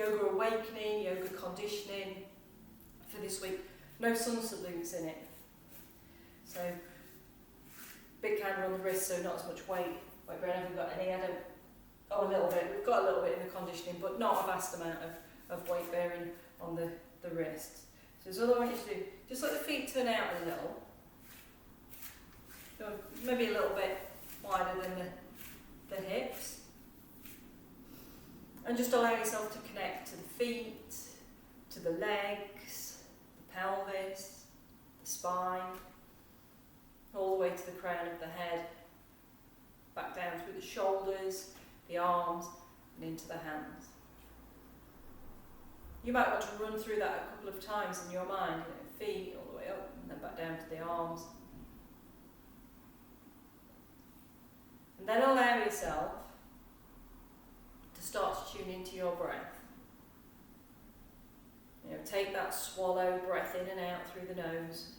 yoga awakening, yoga conditioning for this week. No sun salutes in it. So, big hand on the wrist, so not as much weight. Wait, Brent, have we got any? A little bit. We've got a little bit in the conditioning, but not a vast amount of weight bearing on the wrists. So that's all I want you to do. Just let the feet turn out a little. So maybe a little bit wider than the hips. And just allow yourself to connect to the feet, to the legs, the pelvis, the spine, all the way to the crown of the head, back down through the shoulders, the arms, and into the hands. You might want to run through that a couple of times in your mind, feet all the way up, and then back down to the arms. And then allow yourself to start to tune into your breath. Take that swallow breath in and out through the nose.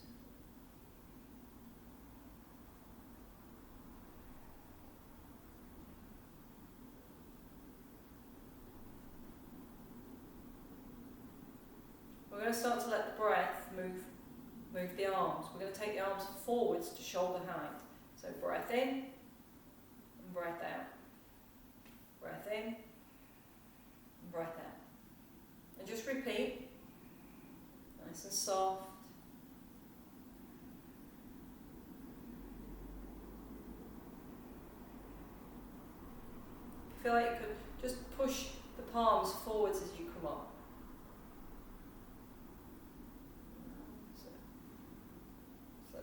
We're going to start to let the breath move the arms. We're going to take the arms forwards to shoulder height. So breath in and breath out. Breath in and breath out. And just repeat. Nice and soft. Feel like you could just push the palms forwards as you come up.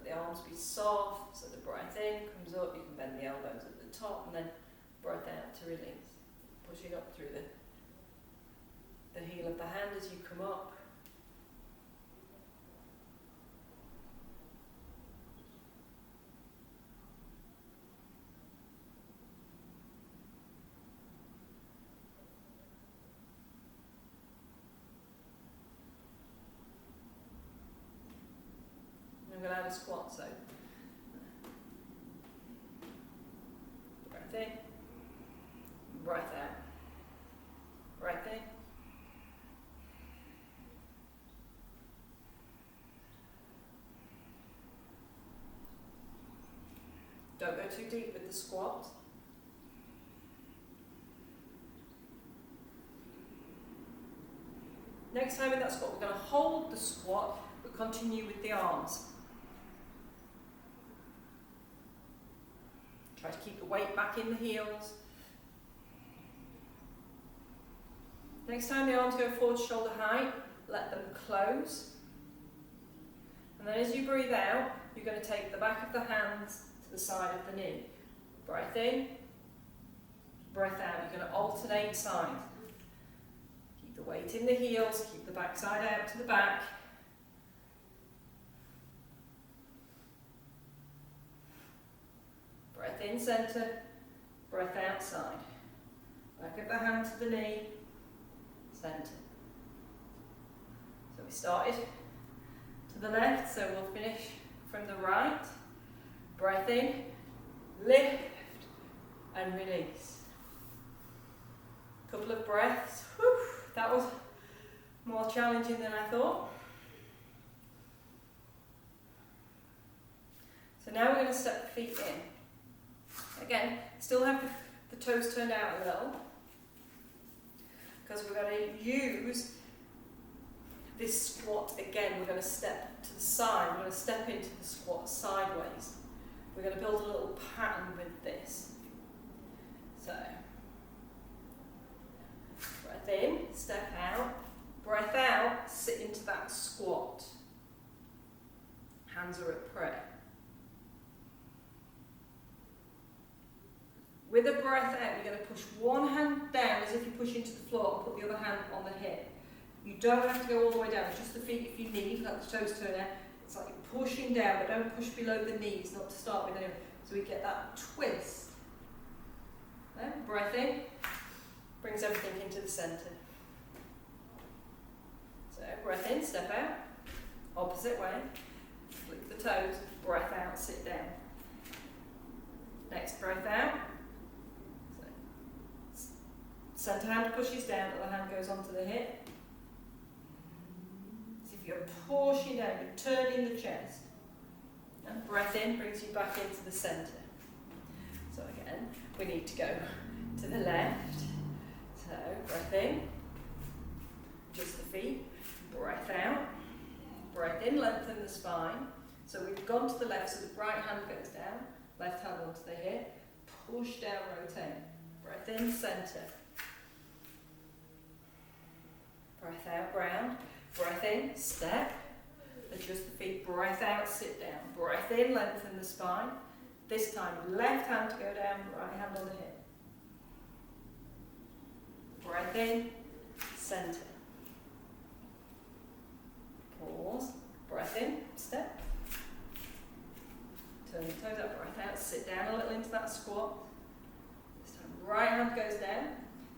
The arms be soft, so the breath in comes up, you can bend the elbows at the top, and then breath out to release. Pushing up through the heel of the hand as you come up. I'm going to add a squat, so breath in, breath out, breath in, don't go too deep with the squat. Next time in that squat, we're going to hold the squat but continue with the arms. Try to keep the weight back in the heels. Next time the arms go forward shoulder height, let them close. And then as you breathe out, you're going to take the back of the hands to the side of the knee. Breath in, breath out. You're going to alternate sides. Keep the weight in the heels, keep the back side out to the back. Breath in centre, breath outside. Back of the hand to the knee, centre. So we started to the left, so we'll finish from the right. Breath in, lift and release. Couple of breaths. Whew, that was more challenging than I thought. So now we're going to step the feet in. Again, still have the toes turned out a little, because we're going to use this squat again. We're going to step to the side, we're going to step into the squat sideways. We're going to build a little pattern with this. So, breath in, step out, breath out, sit into that squat. Hands are at prayer. With a breath out, you're going to push one hand down as if you push into the floor and put the other hand on the hip. You don't have to go all the way down, just the feet if you need, let the toes turn out. It's like you're pushing down, but don't push below the knees, not to start with anyway. So we get that twist. Then breath in, brings everything into the centre. So breath in, step out, opposite way, flick the toes, breath out, sit down. Next breath out. Centre hand pushes down, other hand goes onto the hip. As if you're pushing down, you're turning the chest. And breath in brings you back into the centre. So again, we need to go to the left. So breath in, just the feet, breath out, breath in, lengthen the spine. So we've gone to the left, so the right hand goes down, left hand onto the hip, push down, rotate. Breath in, centre. Breath out, ground. Breath in, step. Adjust the feet, breath out, sit down. Breath in, lengthen the spine. This time, left hand to go down, right hand on the hip. Breath in, centre. Pause. Breath in, step. Turn your toes up, breath out, sit down a little into that squat. This time, right hand goes down.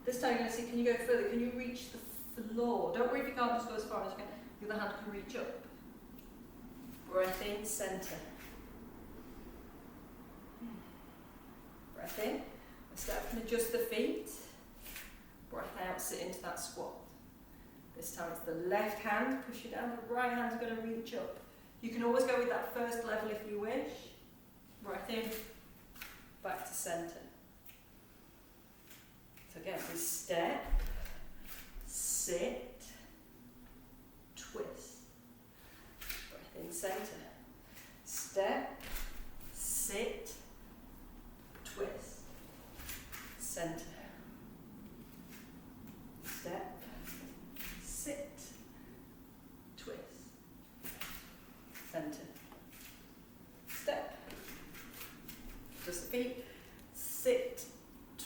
This time you're going to see, can you go further? Can you reach the floor? Don't worry if you can't just go as far as you can. The other hand can reach up. Breath in, centre. Breath in. Step and adjust the feet. Breath out, sit into that squat. This time it's the left hand, push it down. The right hand's going to reach up. You can always go with that first level if you wish. Breath in, back to centre. So again, we step, sit, twist. Breath in, centre. Step, sit, twist. Centre. Step, sit, twist. Centre. Step. Just the feet. Sit,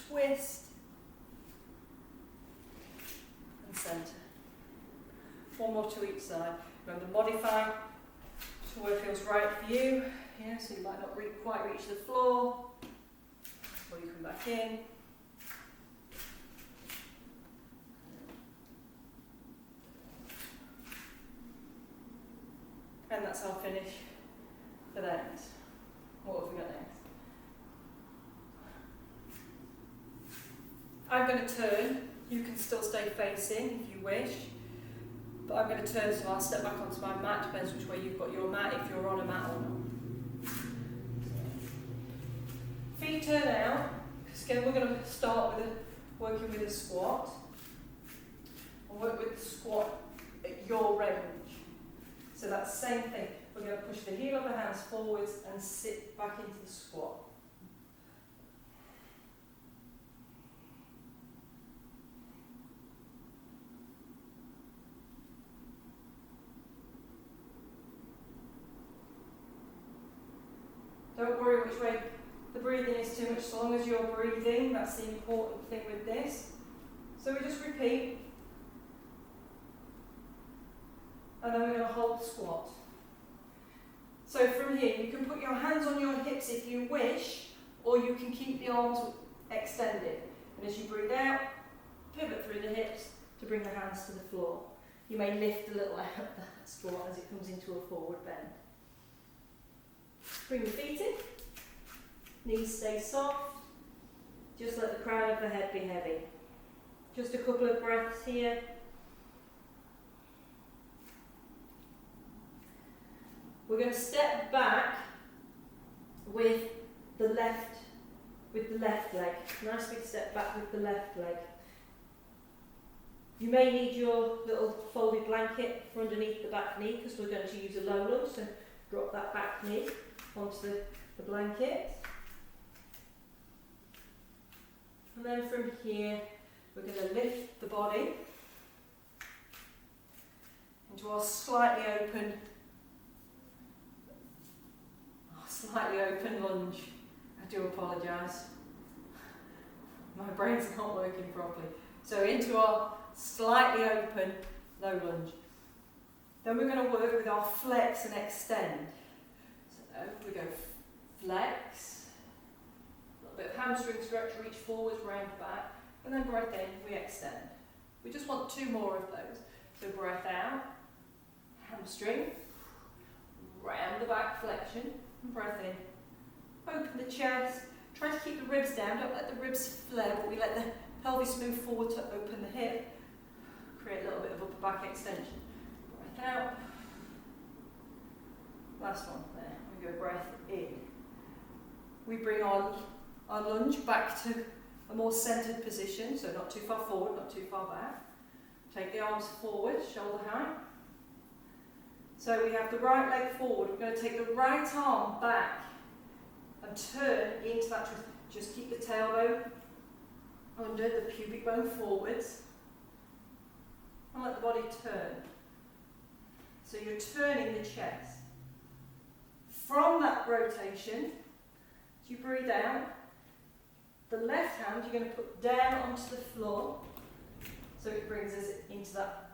twist, and centre. One more to each side. Remember, modify to where it feels right for you. Yeah, so you might not quite reach the floor. Or you come back in. And that's our finish for that. What have we got next? I'm going to turn. You can still stay facing if you wish. But I'm going to turn, so I'll step back onto my mat. Depends which way you've got your mat, if you're on a mat or not. Feet turn out. Because again, we're going to start with working with a squat. We'll work with the squat at your range. So that's the same thing. We're going to push the heel of the hands forwards and sit back into the squat. Don't worry which way the breathing is too much, so long as you're breathing, that's the important thing with this. So we just repeat. And then we're going to hold the squat. So from here, you can put your hands on your hips if you wish, or you can keep the arms extended. And as you breathe out, pivot through the hips to bring the hands to the floor. You may lift a little out of that squat as it comes into a forward bend. Bring the feet in. Knees stay soft. Just let the crown of the head be heavy. Just a couple of breaths here. We're going to step back with the left leg. Nice big step back with the left leg. You may need your little folded blanket for underneath the back knee because we're going to use a low lunge, so drop that back knee onto the blanket. And then from here, we're going to lift the body into our slightly open lunge. I do apologise. My brain's not working properly. So into our slightly open low lunge. Then we're going to work with our flex and extend. So we go flex, a little bit of hamstring stretch, reach forwards, round back, and then breath in, we extend. We just want 2 more of those. So breath out, hamstring, round the back flexion, and breath in. Open the chest, try to keep the ribs down, don't let the ribs flare, but we let the pelvis move forward to open the hip, create a little bit of upper back extension. Breath out. Last one, there, we go breath in. We bring our lunge back to a more centered position, so not too far forward, not too far back. Take the arms forward, shoulder height. So we have the right leg forward, we're going to take the right arm back and turn into that twist. Just keep the tailbone under, the pubic bone forwards, and let the body turn. So you're turning the chest. From that rotation, as you breathe out, the left hand you're going to put down onto the floor, so it brings us into that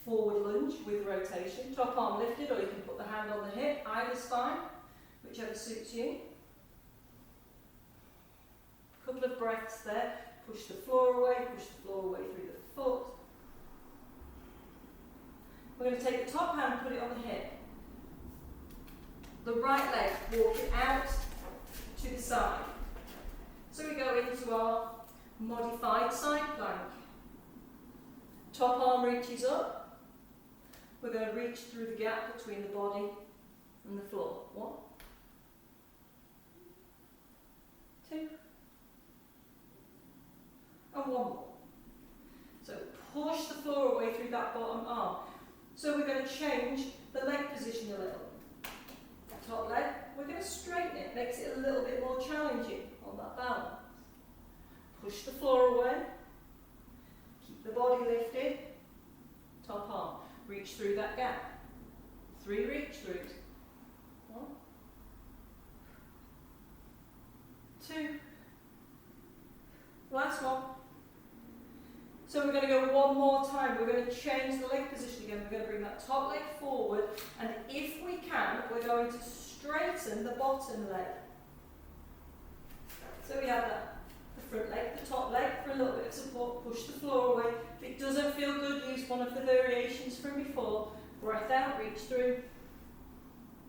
forward lunge with rotation. Top arm lifted, or you can put the hand on the hip, either spine, whichever suits you. Couple of breaths there. Push the floor away through the foot. We're going to take the top hand, put it on the hip. The right leg, walk it out to the side. So we go into our modified side plank. Top arm reaches up. We're going to reach through the gap between the body and the floor. 1, 2, and 1 more. So push the floor away through that bottom arm. So we're going to change the leg position a little. Top leg, we're going to straighten it, makes it a little bit more challenging on that balance. Push the floor away, keep the body lifted, top arm, reach through that gap. 3 reach throughs. 1, 2, last one. So we're going to go one more time. We're going to change the leg position again. We're going to bring that top leg forward, and if we can, we're going to straighten the bottom leg. So we have that, the front leg, the top leg for a little bit of support. Push the floor away. If it doesn't feel good, use one of the variations from before. Breath out, reach through.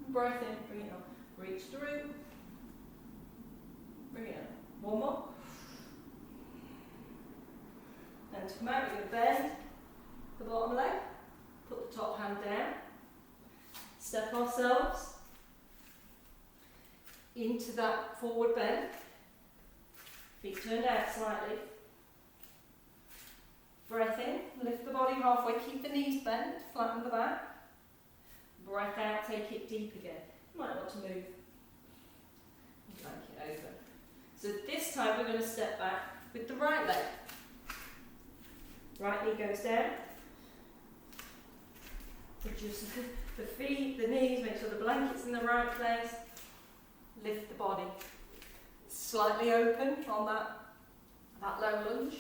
Breath in, bring it up. Reach through. Bring it up. One more. And to come out, we're going to bend the bottom leg, put the top hand down, step ourselves into that forward bend, feet turned out slightly, breath in, lift the body halfway, keep the knees bent, flatten the back, breath out, take it deep again. You might want to move the blanket over. So this time we're going to step back with the right leg. Right knee goes down. Adjust the feet, the knees, make sure the blanket's in the right place. Lift the body. Slightly open on that low lunge.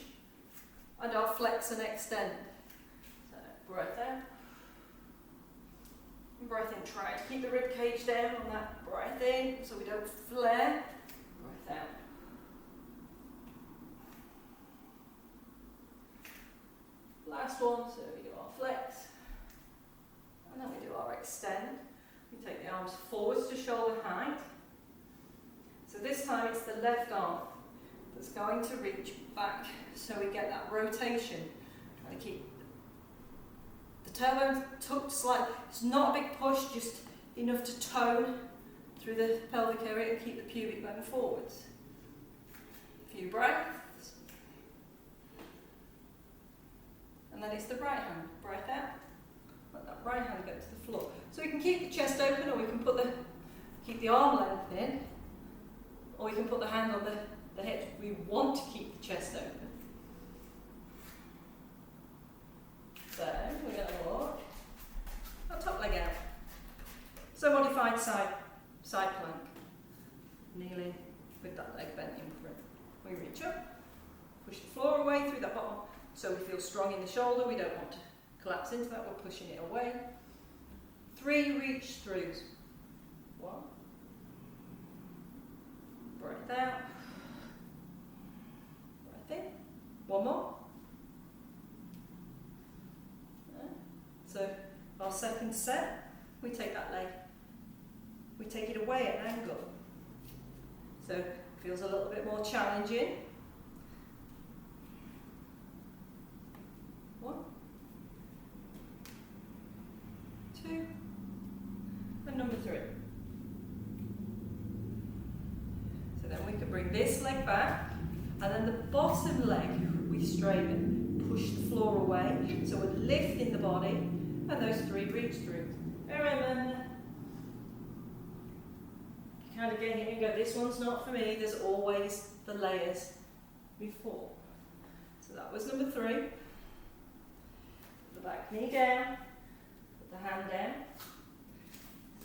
And I'll flex and extend. So breath out. And breath in. Try to keep the rib cage down on that breath in so we don't flare. Breath out. Last one, so we do our flex, and then we do our extend. We take the arms forwards to shoulder height. So this time it's the left arm that's going to reach back, so we get that rotation. Trying to keep the tailbone tucked slightly. It's not a big push, just enough to tone through the pelvic area and keep the pubic bone forwards. A few breaths. And then it's the right hand. Breath out. Let that right hand go to the floor. So we can keep the chest open, or we can keep the arm length in, or we can put the hand on the hips. We want to keep the chest open. So we're going to walk our top leg out. So modified side plank. Kneeling with that leg bent in front. We reach up, push the floor away through that bottom. So we feel strong in the shoulder, we don't want to collapse into that, we're pushing it away. 3 reach throughs. 1. Breath out. Breath in. 1 more. So our second set, we take that leg, we take it away at an angle. So it feels a little bit more challenging. And then we can bring this leg back, and then the bottom leg we straighten, push the floor away. So we're lifting the body, and those 3 reach through. Remember, you kind of get here and go, this one's not for me. There's always the layers before. So that was number 3. Put the back knee down, put the hand down,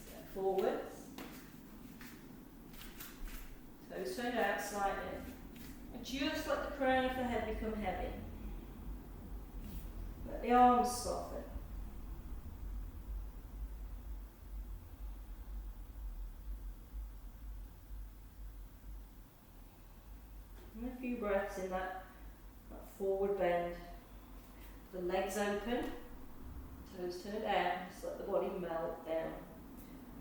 step forwards. Toes turned out slightly. And just let the crown of the head become heavy. Let the arms soften. And a few breaths in that forward bend. The legs open, toes turned out, just let the body melt down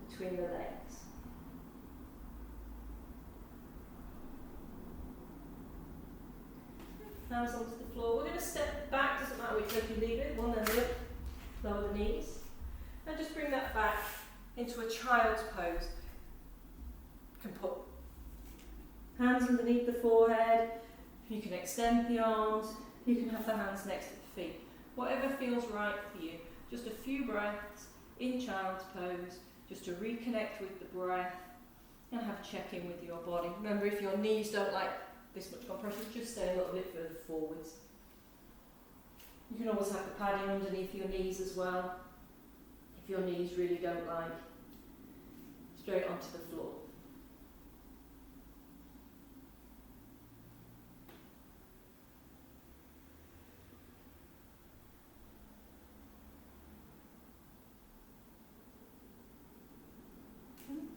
between the legs. Hands onto the floor. We're going to step back, doesn't matter which leg you leave it, one then the other, lower the knees. And just bring that back into a child's pose. You can put hands underneath the forehead, you can extend the arms, you can have the hands next to the feet. Whatever feels right for you. Just a few breaths in child's pose, just to reconnect with the breath and have a check-in with your body. Remember, if your knees don't like this much compression, just stay a little bit further forwards. You can always have the padding underneath your knees as well, if your knees really don't like. Straight onto the floor.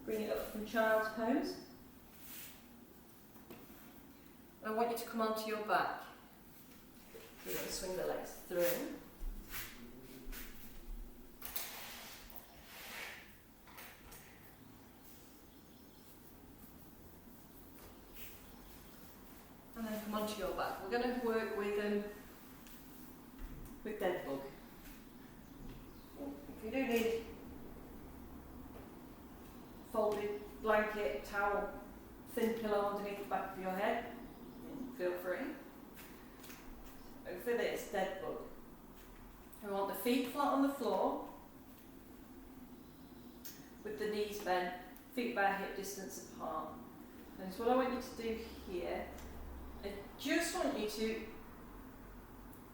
Bring it up from child's pose. I want you to come onto your back. You're going to swing the legs through. And then come onto your back. We're going to work with dead bug. If you do need folded blanket, towel, thin pillow underneath the back of your head, feel free. So for this dead bug, we want the feet flat on the floor with the knees bent, feet about hip distance apart. And so what I want you to do here, I just want you to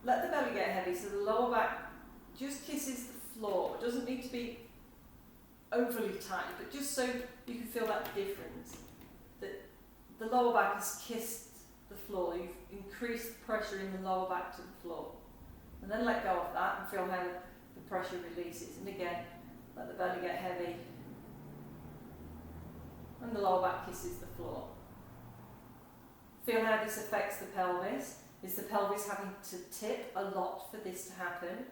let the belly get heavy so the lower back just kisses the floor. It doesn't need to be overly tight, but just so you can feel that difference. That the lower back has kissed the floor, you've increased the pressure in the lower back to the floor. And then let go of that and feel how the pressure releases. And again, let the belly get heavy. And the lower back kisses the floor. Feel how this affects the pelvis. Is the pelvis having to tip a lot for this to happen?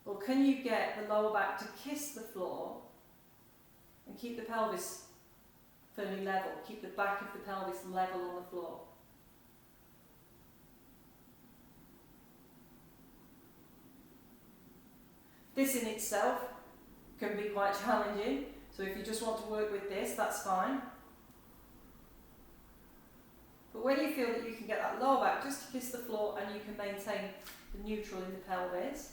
Or can you get the lower back to kiss the floor and keep the pelvis firmly level, keep the back of the pelvis level on the floor? This in itself can be quite challenging, so if you just want to work with this, that's fine. But when you feel that you can get that lower back just to kiss the floor and you can maintain the neutral in the pelvis,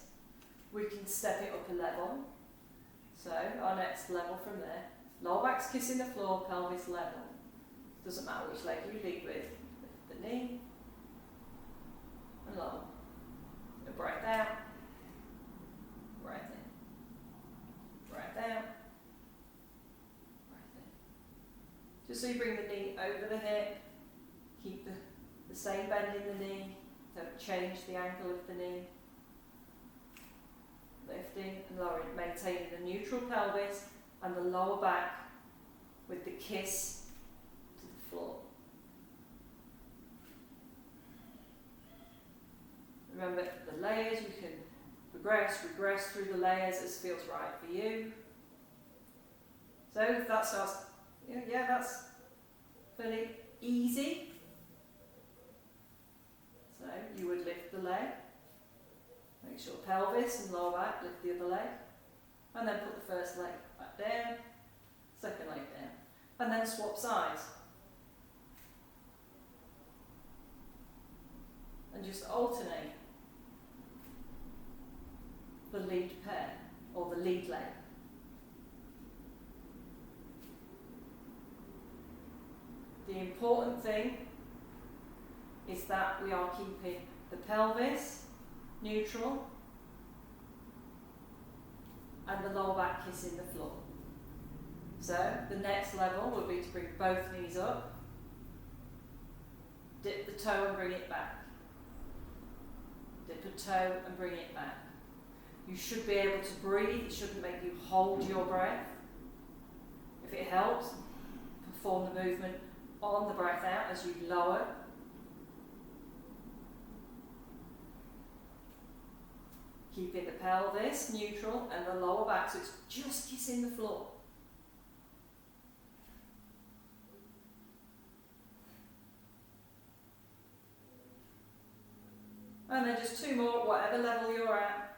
we can step it up a level. So our next level from there. Lower back's kissing the floor, pelvis level. Doesn't matter which leg you lead with. Lift the knee and lower. And breath out. Breath in. Breath out. Breath in. Just so you bring the knee over the hip. Keep the same bend in the knee. Don't change the angle of the knee. Lifting and lowering, maintaining the neutral pelvis and the lower back with the kiss to the floor. Remember the layers, you can regress through the layers as feels right for you. So if that starts, yeah, that's fairly easy. So you would lift the leg. Make sure pelvis and lower back, lift the other leg. And then put the first leg back down, second leg down. And then swap sides. And just alternate the lead pair, or the lead leg. The important thing is that we are keeping the pelvis neutral and the lower back kissing the floor. So the next level will be to bring both knees up, dip the toe and bring it back. Dip a toe and bring it back. You should be able to breathe. It shouldn't make you hold your breath. If it helps, perform the movement on the breath out as you lower. Keeping the pelvis neutral and the lower back so it's just kissing the floor. And then just two more, whatever level you're at.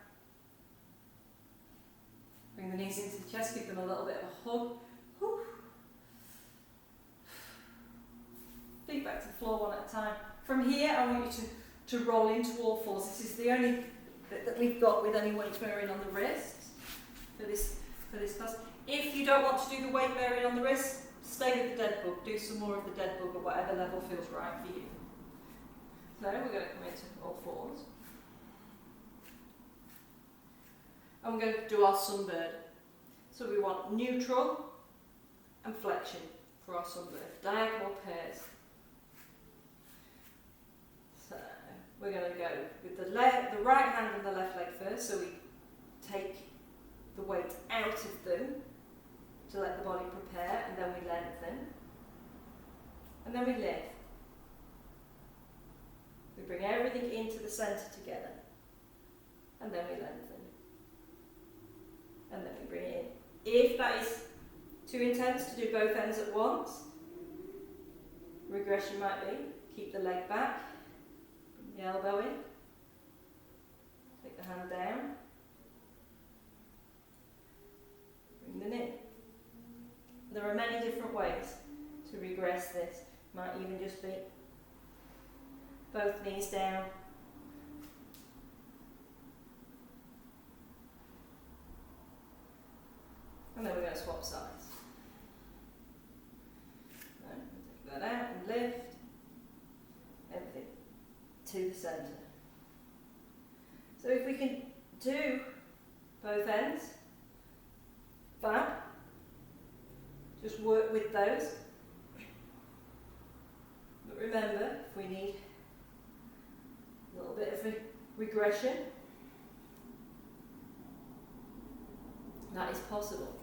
Bring the knees into the chest, give them a little bit of a hug. Whew. Feet back to the floor one at a time. From here, I want you to roll into all fours. This is the only bit that we've got with any weight bearing on the wrists for this class. If you don't want to do the weight bearing on the wrist, stay with the dead bug. Do some more of the dead bug at whatever level feels right for you. So we're going to come into all fours. And we're going to do our sunbird. So we want neutral and flexion for our sunbird. Diagonal pairs. So we're going to go with the right hand and the left leg first. So we take the weight out of them to let the body prepare, and then we lengthen. And then we lift. We bring everything into the centre together, and then we lengthen, and then we bring it in. If that is too intense to do both ends at once, regression might be, keep the leg back, bring the elbow in, take the hand down, bring them in. There are many different ways to regress this. Might even just be both knees down. And then we're going to swap sides. Right, take that out and lift everything to the centre. So if we can do both ends, fab. Just work with those. But remember, if we need a little bit of regression, that is possible.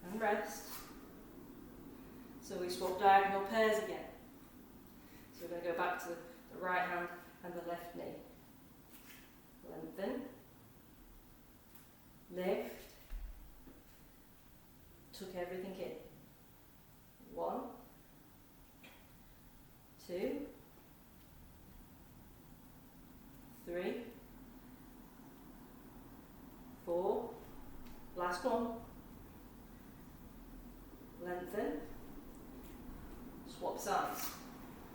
And rest. So we swap diagonal pairs again. So we're going to go back to the right hand and the left knee. Lengthen. Lift. Tuck everything in. 1, 2, 3, 4. Last one. Lengthen. Swap sides.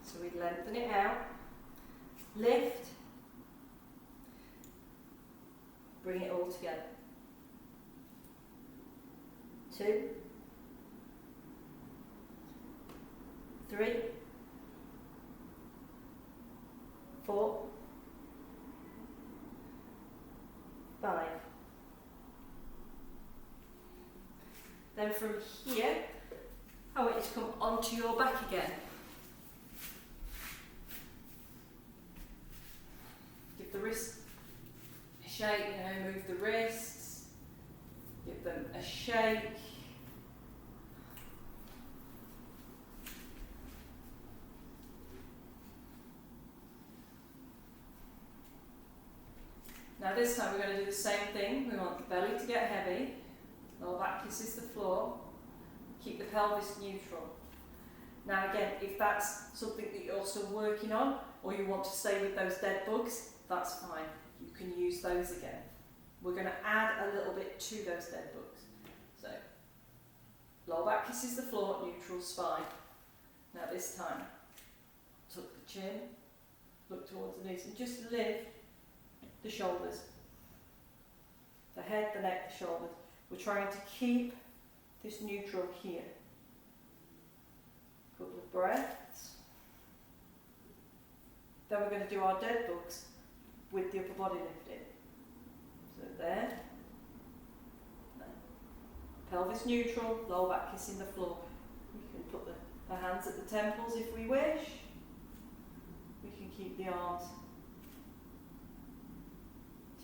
So we lengthen it out. Lift. Bring it all together. 2, 3, 4, 5. Then from here, I want you to come onto your back again. Give the wrists a shake, move the wrists, give them a shake. Now this time we're going to do the same thing. We want the belly to get heavy, lower back kisses the floor, keep the pelvis neutral. Now again, if that's something that you're still working on, or you want to stay with those dead bugs, that's fine. You can use those again. We're going to add a little bit to those dead bugs. So, lower back kisses the floor, neutral spine. Now this time, tuck the chin, look towards the knees, and just lift the shoulders. The head, the neck, the shoulders. We're trying to keep this neutral here. Couple of breaths. Then we're going to do our dead bugs with the upper body lifted. So there. Pelvis neutral, lower back kissing the floor. We can put the hands at the temples if we wish. We can keep the arms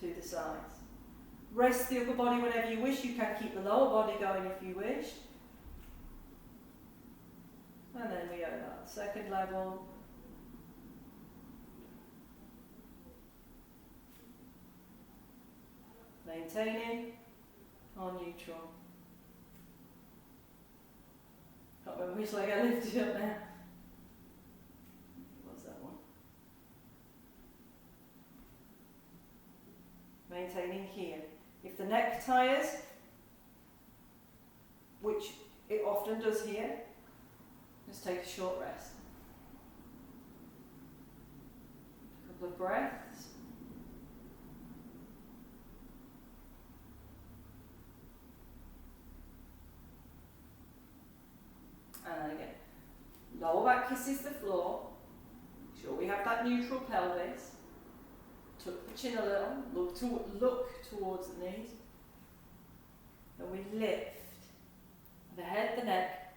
to the sides. Rest the upper body whenever you wish. You can keep the lower body going if you wish. And then we go that second level. Maintaining on neutral. Can't remember which leg I lifted up now. What's that one? Maintaining here. If the neck tires, which it often does here, just take a short rest. A couple of breaths. And then again, lower back kisses the floor. Make sure we have that neutral pelvis. Tuck the chin a little, look towards the knees. And we lift the head, the neck,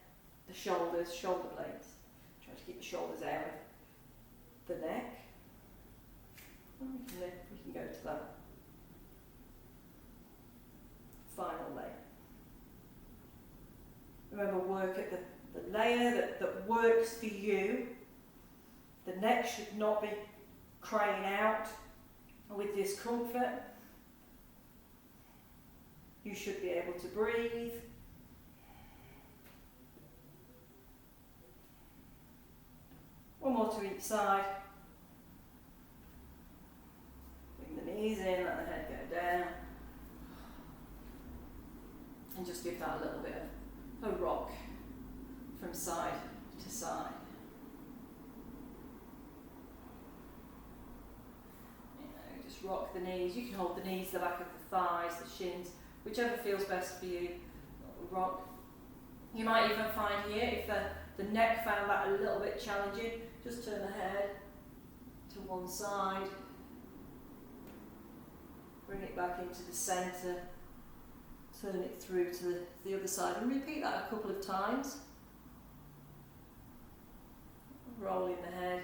the shoulders, shoulder blades. Try to keep the shoulders out of the neck. And we can lift, we can go to that final layer. Remember, work at the layer that works for you. The neck should not be crying out with discomfort. You should be able to breathe. One more to each side. Bring the knees in, let the head go down. And just give that a little bit of a rock from side to side. Just rock the knees. You can hold the knees, the back of the thighs, the shins, whichever feels best for you. Rock. You might even find here, if the neck found that a little bit challenging, just turn the head to one side. Bring it back into the centre. Turn it through to the other side and repeat that a couple of times. Rolling the head.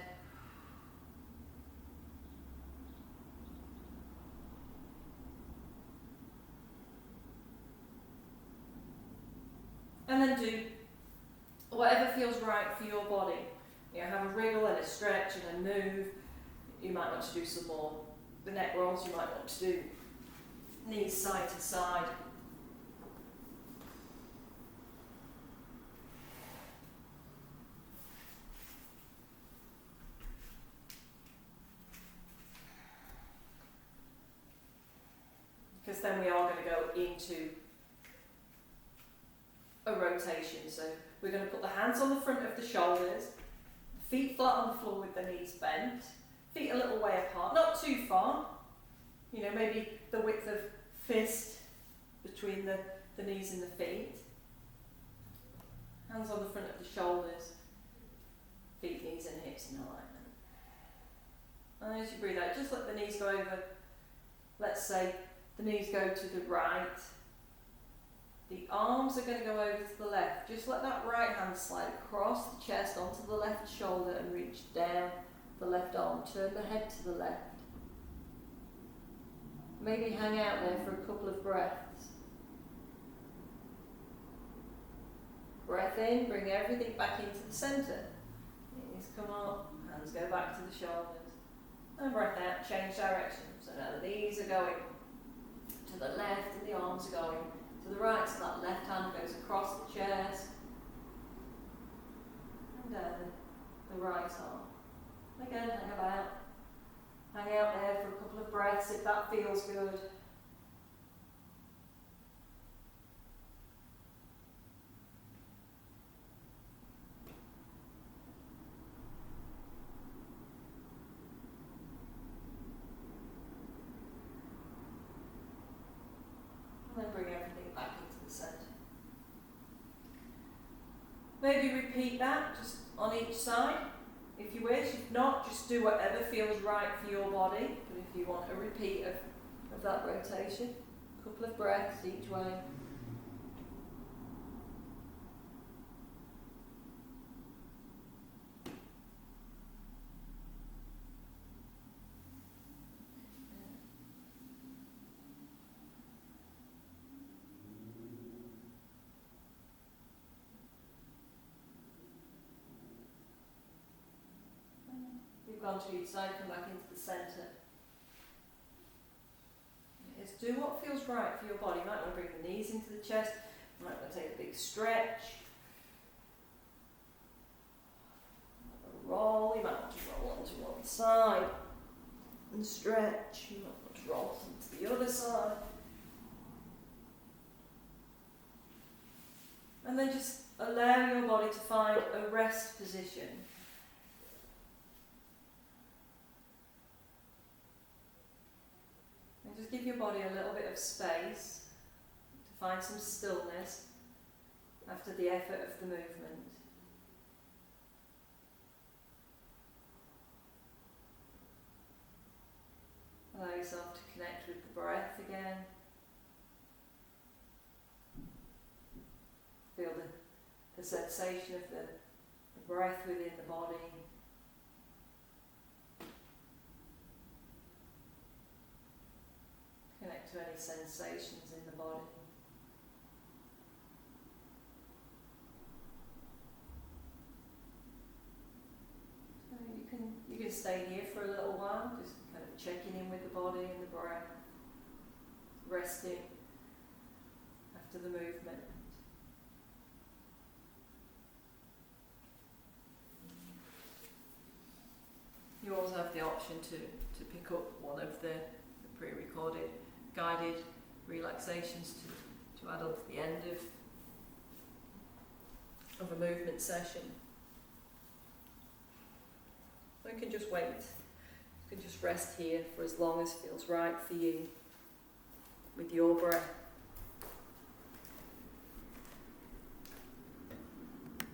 And then do whatever feels right for your body. You know, have a wriggle and a stretch and a move. You might want to do some more. The neck rolls, you might want to do knees side to side. Because then we are going to go into a rotation. So we're going to put the hands on the front of the shoulders, feet flat on the floor with the knees bent, feet a little way apart, not too far, you know, maybe the width of fist between the knees and the feet. Hands on the front of the shoulders, feet, knees and hips in alignment. And as you breathe out, just let the knees go over. Let's say the knees go to the right. The arms are going to go over to the left. Just let that right hand slide across the chest onto the left shoulder and reach down the left arm. Turn the head to the left. Maybe hang out there for a couple of breaths. Breath in, bring everything back into the centre. Knees come up, hands go back to the shoulders. And breath out, change direction. So now the knees are going to the left and the arms are going to the right, so that left hand goes across the chest. and down the right arm. Again, hang out there for a couple of breaths if that feels good. And then bring everything back into the centre. Maybe repeat that just on each side if you wish. If not, just do whatever feels right for your body. But if you want a repeat of that rotation, a couple of breaths each way. Gone to each side, come back into the centre. Yes, do what feels right for your body. You might want to bring the knees into the chest. You might want to take a big stretch. Roll. You might want to roll onto one side and stretch. You might want to roll onto the other side. And then just allow your body to find a rest position. Just give your body a little bit of space to find some stillness after the effort of the movement. Allow yourself to connect with the breath again. Feel the sensation of the breath within the body. Connect to any sensations in the body. So you can stay here for a little while, just kind of checking in with the body and the breath, resting after the movement. You also have the option to pick up one of the pre-recorded guided relaxations to add on to the end of a movement session. Or you can just wait. You can just rest here for as long as feels right for you with your breath.